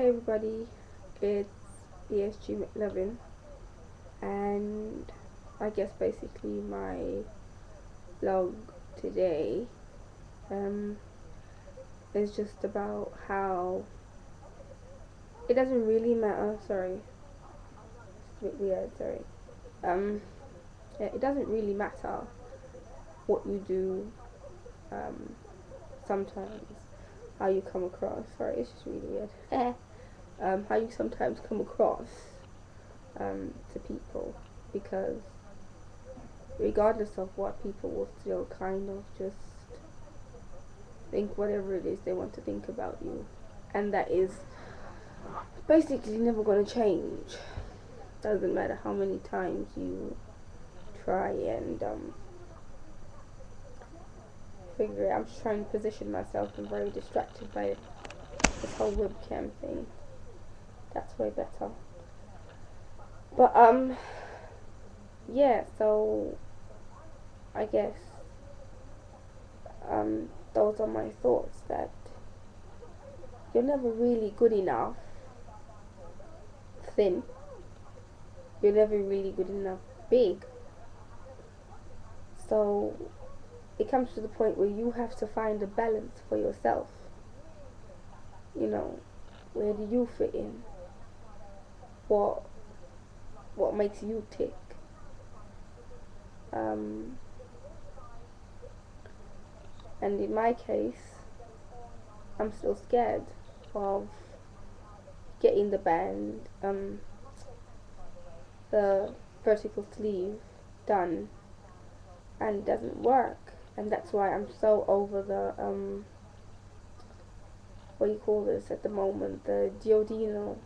Hey everybody, it's vsgmclovin, and I guess basically my vlog today um, is just about how it doesn't really matter. Sorry, it's a bit weird. Sorry. Um, yeah, it doesn't really matter what you do. Um, sometimes how you come across. Sorry, it's just really weird. How you sometimes come across to people, because regardless of what, people will still kind of just think whatever it is they want to think about you, and that is basically never going to change. Doesn't matter how many times you try and figure it. I'm just trying to position myself. I'm very distracted by this whole webcam thing. That's way better. But yeah, so I guess those are my thoughts, that you're never really good enough thin, you're never really good enough big. So it comes to the point where you have to find a balance for yourself. You know, where do you fit in? What makes you tick? And in my case, I'm still scared of getting the band, the vertical sleeve done, and it doesn't work. And that's why I'm so over the what do you call this at the moment, the Diodino,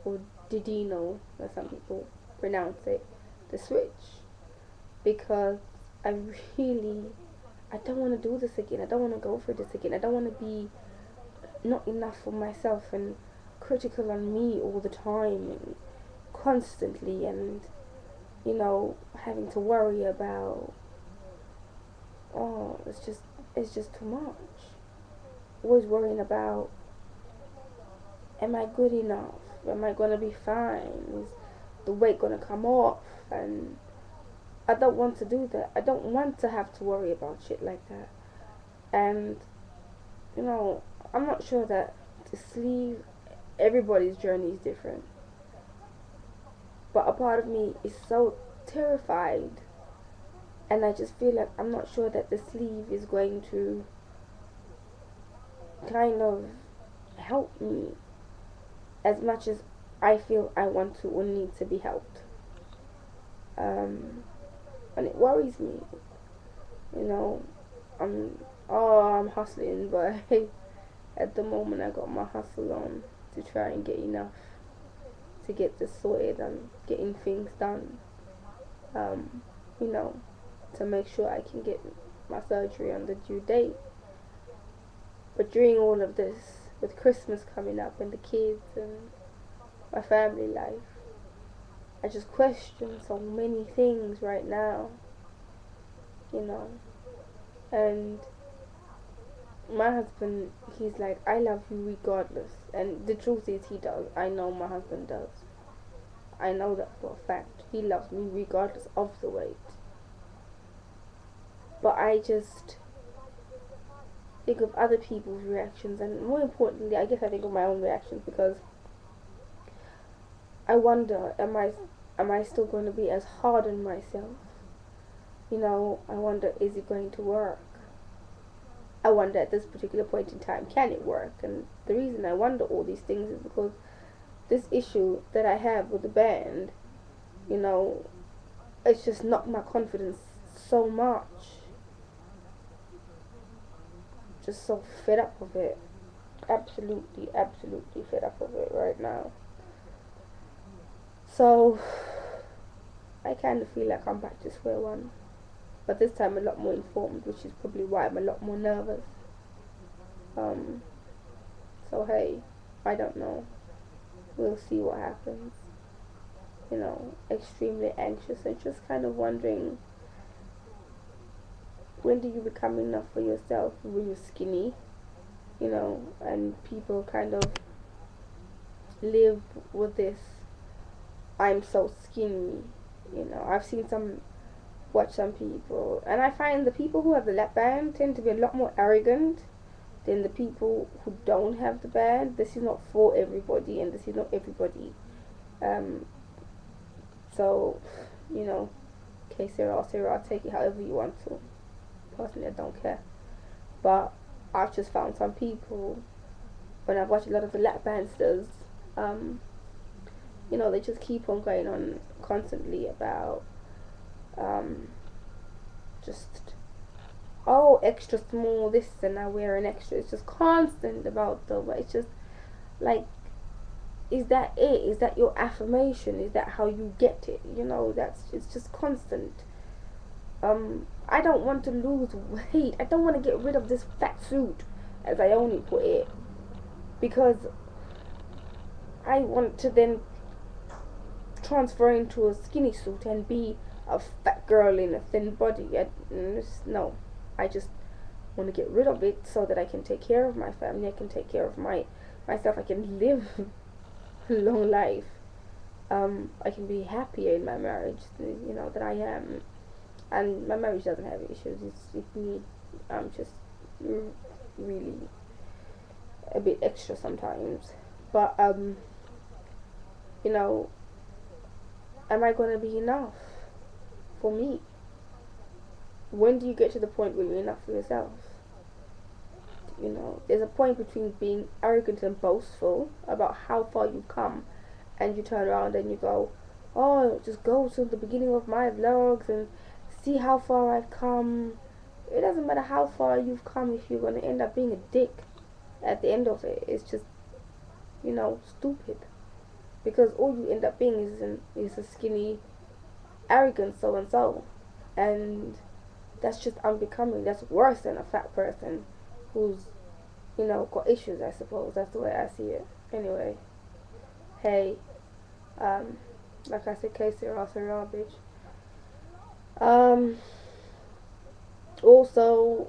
or Didino, as some people pronounce it, the switch, because I don't want to do this again. I don't want to go for this again. I don't want to be not enough for myself and critical on me all the time and constantly, and having to worry about, oh, it's just too much. Always worrying about, am I good enough? Am I gonna be fine? Is the weight gonna come off? And I don't want to do that. I don't want to have to worry about shit like that. And I'm not sure that the sleeve, everybody's journey is different. But a part of me is so terrified, and I just feel like I'm not sure that the sleeve is going to kind of help me as much as I feel I want to or need to be helped. And it worries me. I'm hustling, but at the moment I got my hustle on to try and get enough to get this sorted and getting things done. To make sure I can get my surgery on the due date. But during all of this, with Christmas coming up and the kids and my family life, I just question so many things right now. And my husband, he's like, I love you regardless. And the truth is, he does. I know my husband does. I know that for a fact. He loves me regardless of the weight. But I just think of other people's reactions, and more importantly, I guess I think of my own reactions, because I wonder, am I still going to be as hard on myself? I wonder, is it going to work? I wonder at this particular point in time, can it work? And the reason I wonder all these things is because this issue that I have with the band, it's just knocked my confidence so much. Just so fed up with it. Absolutely fed up with it right now. So I kind of feel like I'm back to square one, but this time a lot more informed, which is probably why I'm a lot more nervous. So hey, I don't know. We'll see what happens. Extremely anxious and just kind of wondering, when do you become enough for yourself when you're skinny? And people kind of live with this I'm so skinny. I've seen watch some people, and I find the people who have the lap band tend to be a lot more arrogant than the people who don't have the band. This is not for everybody, and this is not everybody. Um, so, you know, okay, Sarah, take it however you want to. Personally, I don't care. But I've just found some people, when I've watched a lot of the lap bandsters, they just keep on going on constantly about just, oh, extra small this, and I wear an extra. It's just constant about them. It's just like, is that it? Is that your affirmation? Is that how you get it? It's just constant. I don't want to lose weight. I don't want to get rid of this fat suit, as I only put it, because I want to then transfer into a skinny suit and be a fat girl in a thin body. No, I just want to get rid of it so that I can take care of my family. I can take care of myself. I can live a long life. I can be happier in my marriage, that I am. And my marriage doesn't have issues. It's me. I'm just really a bit extra sometimes. But am I gonna be enough for me? When do you get to the point where you're enough for yourself? There's a point between being arrogant and boastful about how far you've come, and you turn around and you go, oh, just go to the beginning of my vlogs and see how far I've come. It doesn't matter how far you've come if you're going to end up being a dick at the end of it. It's just, stupid. Because all you end up being is a skinny, arrogant so-and-so. And that's just unbecoming. That's worse than a fat person who's, got issues, I suppose. That's the way I see it. Anyway, hey, like I said, Sarah, bitch. Also,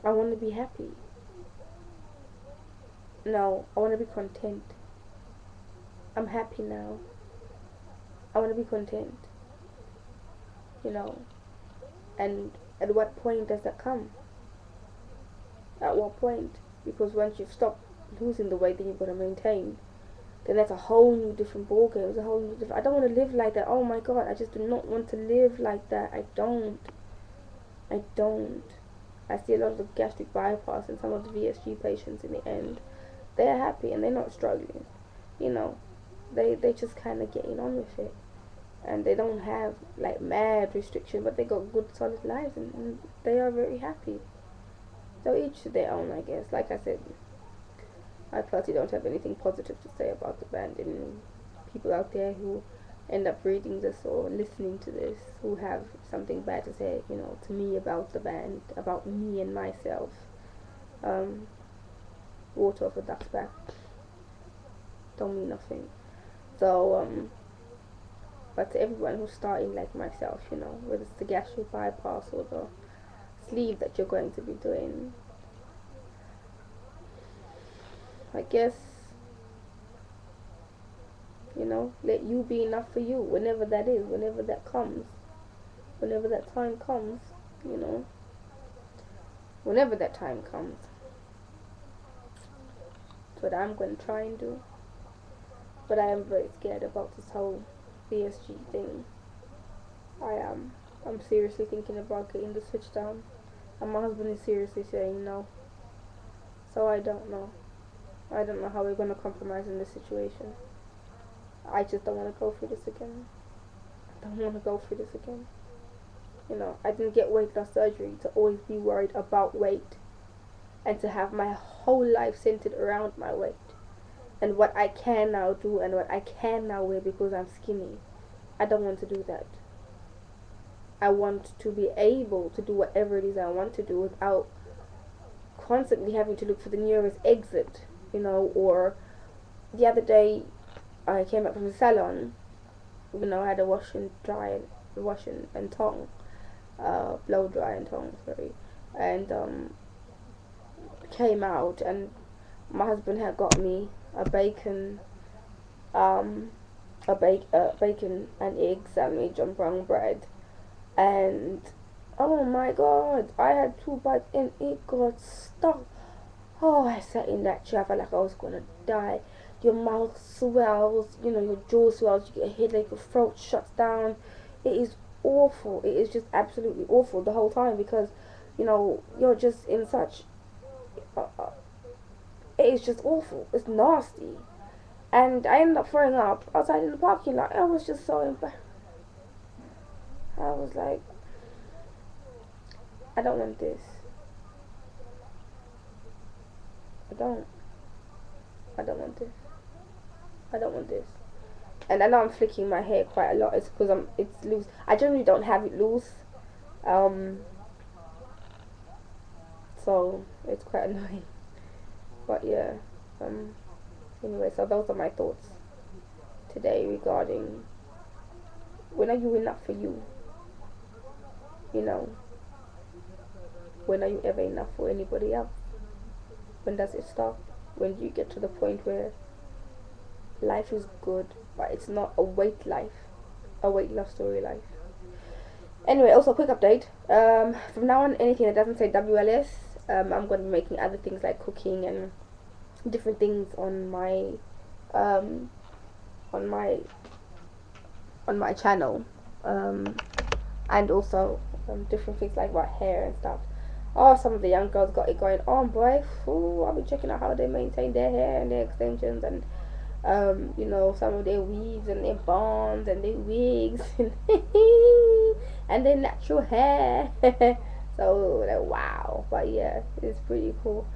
I want to be happy. No, I want to be content. I'm happy now. I want to be content. And at what point does that come? At what point? Because once you've stopped losing the weight, then you've got to maintain. Then that's a whole new different ballgame. It's a whole new different. I don't want to live like that. Oh my god, I just do not want to live like that. I don't. I see a lot of the gastric bypass and some of the VSG patients in the end. They're happy and they're not struggling. They just kind of getting on with it, and they don't have like mad restriction, but they got good solid lives, and they are very happy. So each to their own, I guess. Like I said, I personally don't have anything positive to say about the band, and people out there who end up reading this or listening to this who have something bad to say, to me about the band, about me and myself. Water off a duck's back. Don't mean nothing. So, but to everyone who's starting like myself, whether it's the gastric bypass or the sleeve that you're going to be doing, I guess, let you be enough for you, whenever that is, whenever that comes, whenever that time comes, whenever that time comes. That's what I'm going to try and do. But I am very scared about this whole VSG thing. I am. I'm seriously thinking about getting the switch down, and my husband is seriously saying no. So I don't know. I don't know how we're going to compromise in this situation. I just don't want to go through this again. I didn't get weight loss surgery to always be worried about weight, and to have my whole life centered around my weight and what I can now do and what I can now wear because I'm skinny. I don't want to do that. I want to be able to do whatever it is I want to do without constantly having to look for the nearest exit, or the other day I came back from the salon, I had a wash and tongue, blow dry and tongue, sorry, and came out, and my husband had got me a bacon bacon and egg sandwich on brown bread, and oh my god, I had 2 bites and it got stuck. Oh, I sat in that chair, I felt like I was gonna die. Your mouth swells, your jaw swells, you get a headache, your throat shuts down. It is awful. It is just absolutely awful the whole time, because you're just in such it is just awful. It's nasty. And I ended up throwing up outside in the parking lot. I was just so embarrassed. I was like, I don't want this. I don't. I don't want this. I don't want this. And I know I'm flicking my hair quite a lot. It's because it's loose. I generally don't have it loose. So it's quite annoying. But yeah. Anyway, so those are my thoughts today regarding when are you enough for you? When are you ever enough for anybody else? When does it stop? When do you get to the point where life is good, but it's not a weight life, a weight loss story life? Anyway, also a quick update. From now on, anything that doesn't say WLS, I'm going to be making other things like cooking and different things on my channel, and also different things like about hair and stuff. Oh, some of the young girls got it going on, boy. Ooh, I'll be checking out how they maintain their hair and their extensions, and some of their weaves and their bonds and their wigs and their natural hair. So wow, but yeah, it's pretty cool.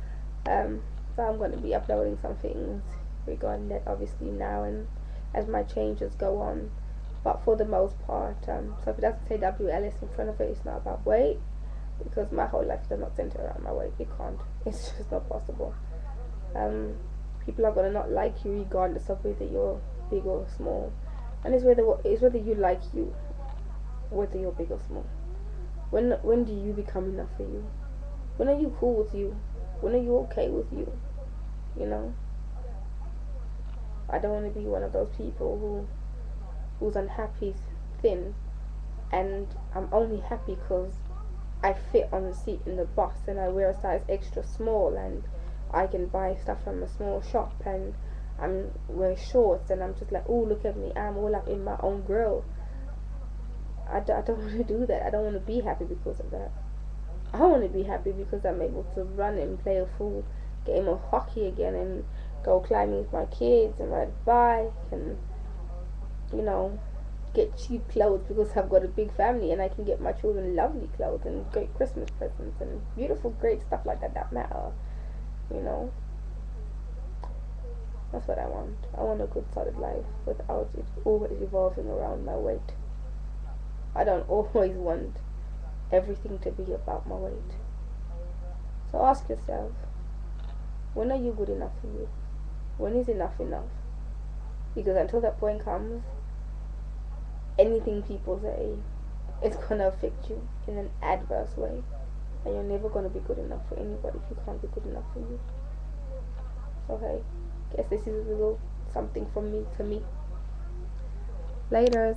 So I'm going to be uploading some things regarding that, obviously, now and as my changes go on. But for the most part, so if it doesn't say WLS in front of it, it's not about weight, because my whole life does not center around my weight. It can't. It's just not possible. People are gonna not like you regardless of whether you're big or small, and it's whether you like you, whether you're big or small. When do you become enough for you? When are you cool with you? When are you okay with you? I don't want to be one of those people who's unhappy, thin, and I'm only happy because I fit on the seat in the bus and I wear a size extra small, and I can buy stuff from a small shop, and I'm wearing shorts, and I'm just like, oh, look at me, I'm all up in my own grill. I don't want to do that. I don't want to be happy because of that. I want to be happy because I'm able to run and play a full game of hockey again, and go climbing with my kids, and ride a bike, and get cheap clothes because I've got a big family, and I can get my children lovely clothes and great Christmas presents and beautiful, great stuff like that matter. That's what I want. I want a good solid life without it always revolving around my weight. I don't always want everything to be about my weight. So ask yourself, when are you good enough for you? When is enough enough? Because until that point comes, anything people say, it's gonna affect you in an adverse way, and you're never gonna be good enough for anybody if you can't be good enough for you. Okay, guess this is a little something from me to me. Later.